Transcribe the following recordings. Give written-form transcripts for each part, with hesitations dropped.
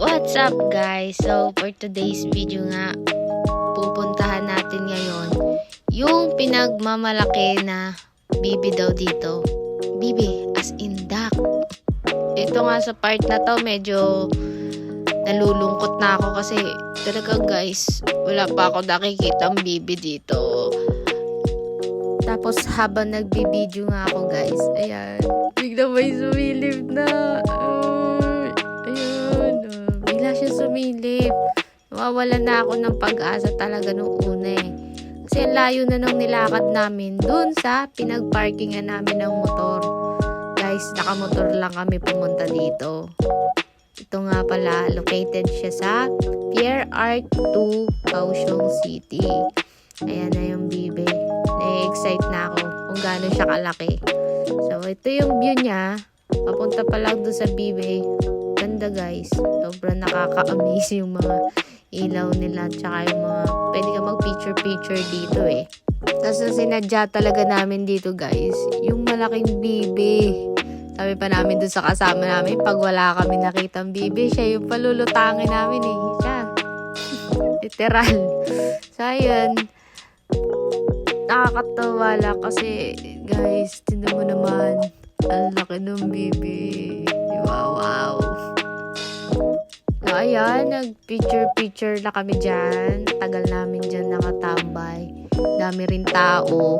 What's up guys? So for today's video nga, pupuntahan natin ngayon yung pinagmamalaki na bibi daw dito. Bibi as in duck. Ito nga sa part na to medyo nalulungkot na ako kasi talagang guys, wala pa ako nakikitang bibi dito. Tapos habang nagbibideo nga ako guys, ayan, biglang may sumilip na. Bigla siya sumilip. Nawawala na ako ng pag-asa talaga nung una eh. Kasi layo na nung nilakad namin dun sa pinagparkingan namin ng motor. Guys, nakamotor lang kami pumunta dito. Ito nga pala, located siya sa Pier Art 2, Kaohsiung City. Ayan na yung bibe. Na-excite na ako kung gaano siya kalaki. So, ito yung view niya. Papunta pa lang doon sa bibe. Ganda guys. Sobrang nakaka-amaze yung mga ilaw nila. Tsaka yung mga, pwede ka mag-picture-picture dito eh. Tapos na sinadya talaga namin dito guys, yung malaking bibe. Sabi pa namin doon sa kasama namin, pag wala kami nakitang bibe, siya yung palulutangin namin eh. Siya. Literal. So, ayun. Nakakatawa lang kasi guys, tinan mo naman, ang laki ng bibi. Wow. So ayan, nag-picture na kami dyan. Tagal namin dyan nakatambay. Dami rin tao.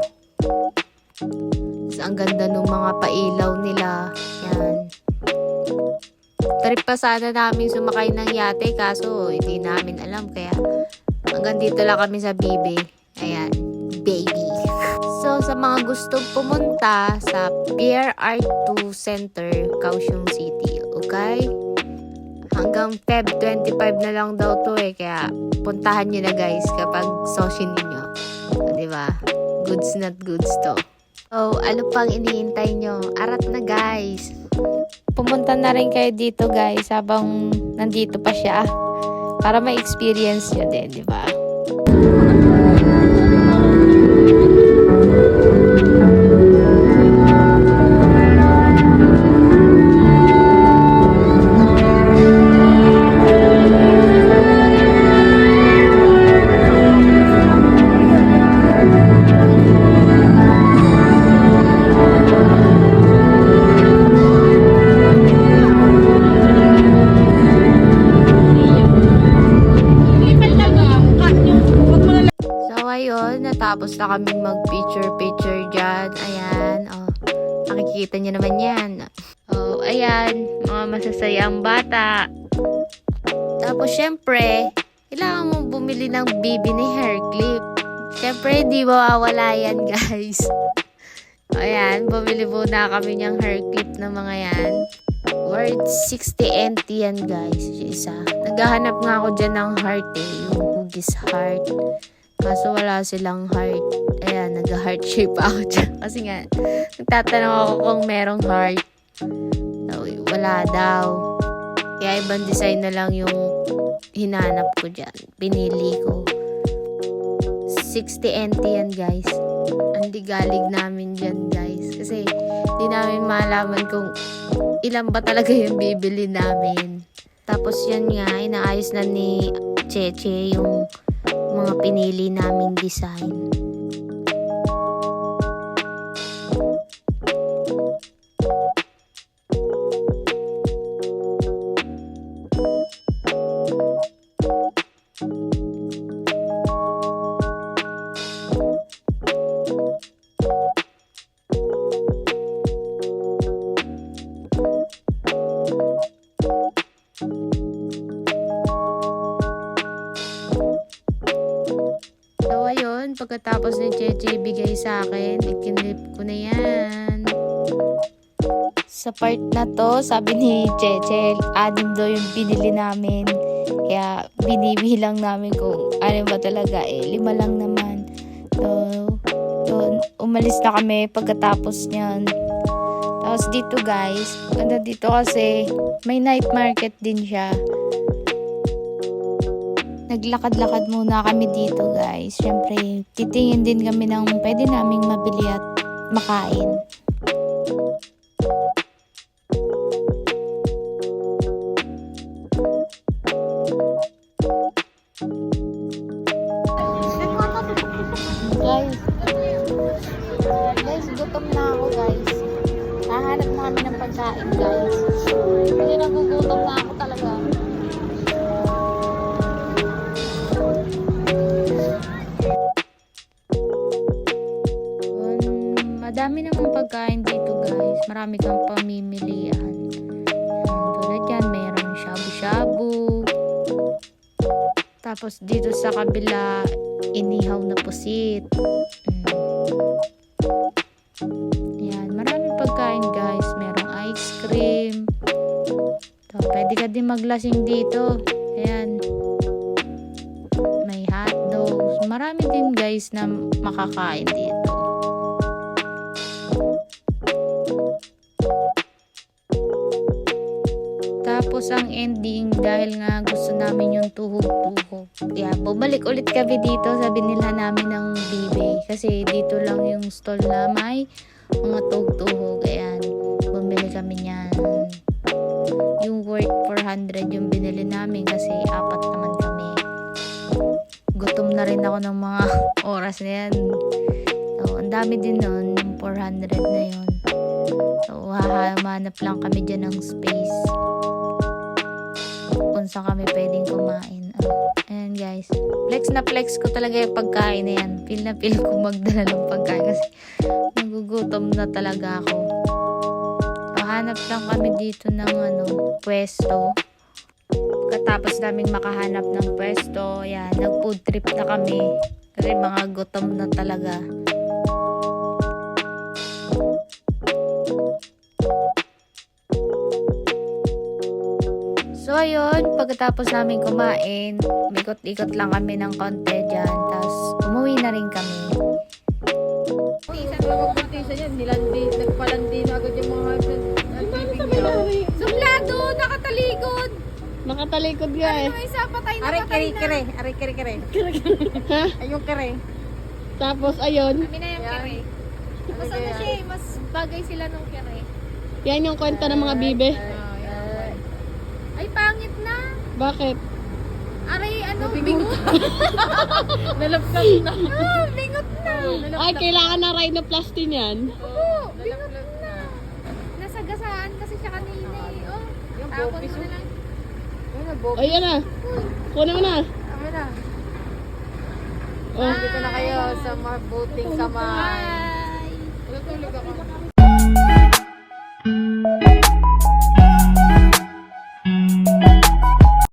Ang ganda ng mga pailaw nila. Yan. Trip pa sana namin sumakay ng yate kaso hindi namin alam kaya hanggang dito lang kami sa bibi. Ayan. Baby. So, sa mga gustong pumunta sa Pier Art 2 Center, Kaohsiung City, okay? Hanggang Feb 25 na lang daw to eh, kaya puntahan nyo na guys kapag sosyo ninyo. Diba? Goods not goods to. So, ano pang iniintay nyo? Arat na guys! Pumunta na rin kayo dito guys habang nandito pa siya para ma-experience nyo din, diba? Natapos na kaming mag-picture dyan. Ayan. Oh, nakikita nyo naman yan. Oh, ayan. Mga masasayang bata. Tapos, syempre, kailangan mong bumili ng bibi ni hair clip. Syempre, di mawawala yan, guys. Ayan. Bumili muna kami niyang hair clip na mga yan. Worth 60 NT yan, guys. Isa. Naghahanap nga ako dyan ng heart eh. Yung hugis heart. Kaso wala silang heart. Ayan, nag-heart shape ako dyan. Kasi nga, nagtatanong ako kung merong heart. So, wala daw. Kaya ibang design na lang yung hinanap ko dyan. Pinili ko. 60 NT yan guys. Andi galig namin dyan guys. Kasi, di namin malaman kung ilan ba talaga yung bibili namin. Tapos yan nga, inaayos na ni Cheche yung mga pinili naming design. Pagkatapos ni Cheche bigay sa akin, ikinlip ko na yan. Sa part na to, sabi ni Cheche, anim daw yung binili namin. Kaya binibilang namin kung ano ba talaga eh. 5 lang naman. So, umalis na kami pagkatapos nyan. Tapos dito guys, ganda dito kasi may night market din siya. Naglakad-lakad muna kami dito guys. Siyempre, titingin din kami ng pwede naming mabili at makain. Tapos dito sa kabila, inihaw na pusit. Yan, maraming pagkain guys. Merong ice cream. So, pwede ka din maglasing dito. Ayan. May hotdogs. Marami din guys na makakain dito. Tapos ang ending, dahil nga gusto namin yung tuhog-tuhog. Yeah, bumalik ulit kami dito sa binilhan namin ng bibe. Kasi dito lang yung stall na may mga tuhog-tuhog. Ayan, bumili kami niyan. Yung worth 400 yung binili namin kasi 4 naman kami. Gutom na rin ako ng mga oras na yan. So, ang dami din nun, yung 400 na yun. So, hahanap lang kami dyan ng space kung saan kami pwedeng kumain. Ayan guys, flex na flex ko talaga yung pagkain na yan. Feel na feel ko magdala ng pagkain kasi nagugutom na talaga ako. So, hanap lang kami dito ng pwesto. Pagkatapos naming makahanap ng pwesto, ayan, nag food trip na kami kasi mga gutom na talaga. So ayun, pagkatapos namin kumain, ikot-ikot lang kami ng konti dyan, tapos umuwi na rin kami. Nagpalandi na agad yung mga Suplado, nakatalikod. Nakatalikod nga eh. Ano isa, patay na Aray patay na. kere. Aray kere. Ha? Ay yung kere. Tapos ayun, Kami na yung Yan. kere. Mas ano siya eh, mas bagay sila nung kere. yan yung kwento ng mga bibe. Ay, pangit na. Bakit? Aray, bingot. Nalaplag na. Bingot na. Ay, kailangan na rhinoplasty niyan. Oo, bingot na. Nasagasaan kasi siya kanina eh. Oh, Yung tapon bopis, mo na oh. lang. Ayun na, Bob. Ayun na. Kunin mo na. Tama na. Oh. Dito na kayo sa mabuting samahan. Bye. Tulog ako.